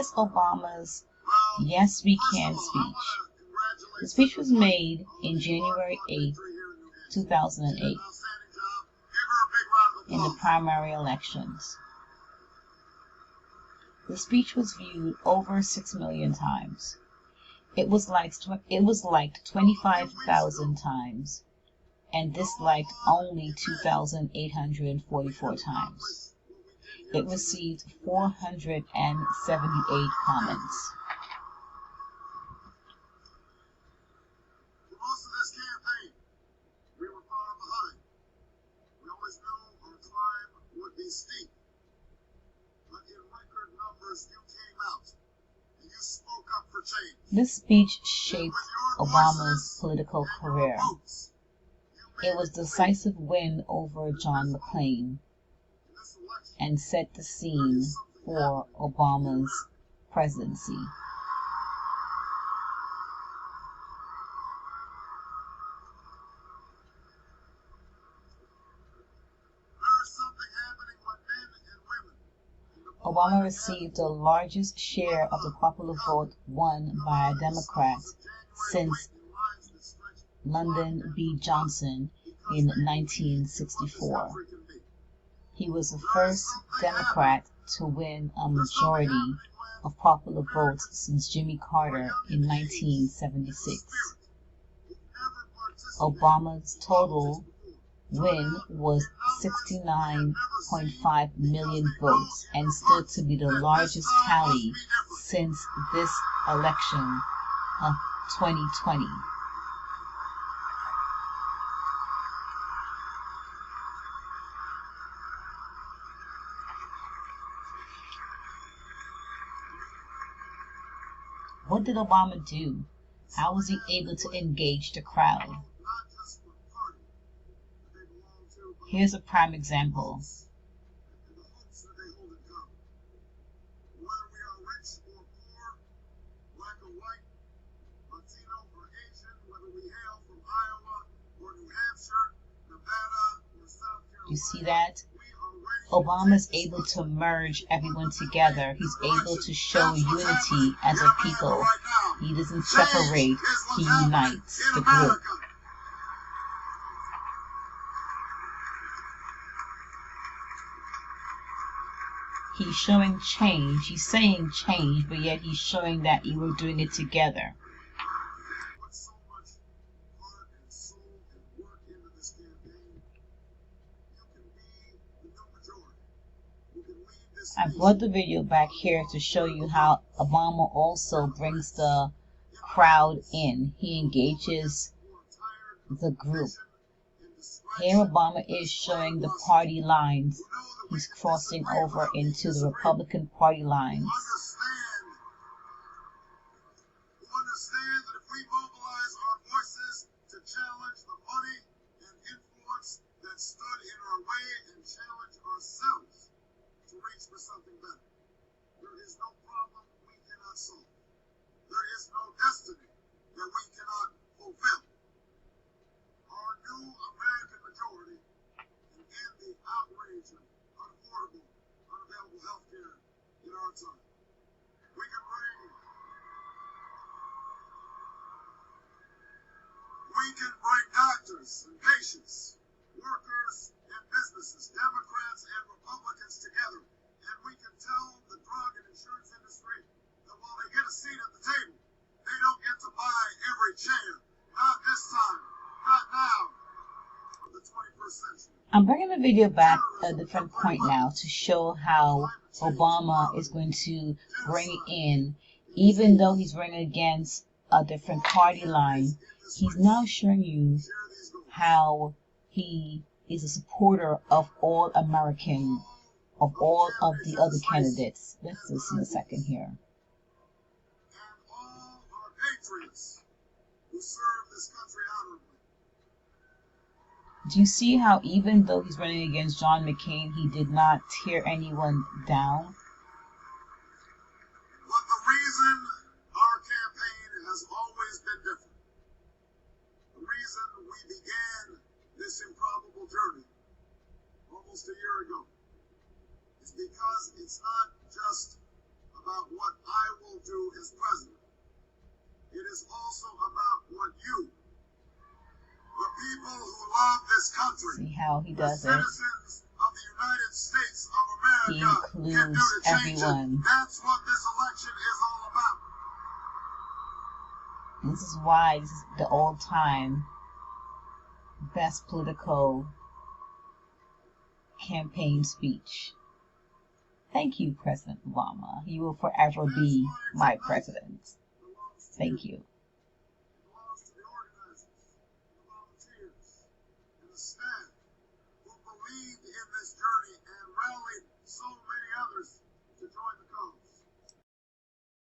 Here's Obama's Yes We Can speech. The speech was made in January 8, 2008, in the primary elections. The speech was viewed over 6 million times. It was liked 25,000 times and disliked only 2,844 times. It received 478 comments. For most of this campaign, we were far behind. We always knew our climb would be steep. But in record numbers, you came out and you spoke up for change. This speech shaped Obama's political career. It was a decisive win over John McCain and set the scene for Obama's presidency. Obama received the largest share of the popular vote won by a Democrat since Lyndon B. Johnson in 1964. He was the first Democrat to win a majority of popular votes since Jimmy Carter in 1976. Obama's total win was 69.5 million votes and stood to be the largest tally since this election of 2020. What did Obama do? How was he able to engage the crowd? Here's a prime example. You see that? Obama is able to merge everyone together. He's able to show unity as a people. He doesn't separate, he unites the group. He's showing change. He's saying change, but yet he's showing that you were doing it together. I brought the video back here to show you how Obama also brings the crowd in. He engages the group. Here Obama is showing the party lines. He's crossing over into the Republican Party lines. Understand that if we mobilize our voices to challenge the money and influence that stood in our way and challenge ourselves to reach for something better, there is no problem we cannot solve. There is no destiny that we cannot fulfill. Our new American majority can end the outrage of unaffordable, unavailable health care in our time. We can bring doctors and patients, workers and businesses, Democrats and Republicans together, and we can tell the drug and insurance industry that while they get a seat at the table, they don't get to buy every chair. Not this time, not now, for the 21st century. I'm bringing the video back at a different point now to show how Obama is going to bring in, even though he's running against a different party line, he's now showing you how he is a supporter of all American, of all of the other candidates. Let's listen a second here. And all our patriots who serve this country honorably. Do you see how even though he's running against John McCain, he did not tear anyone down? But the reason our campaign has always been different, the reason we began this improbable journey almost a year ago, is because it's not just about about what I will do as president. It is also about what you, the people who love this country, see how he does the it. citizens of the United States of He America, can do includes to change everyone. it. That's what this election is all about. This is why this is the all-time best political campaign speech. Thank you, President Obama. You will forever be my president. Thank you.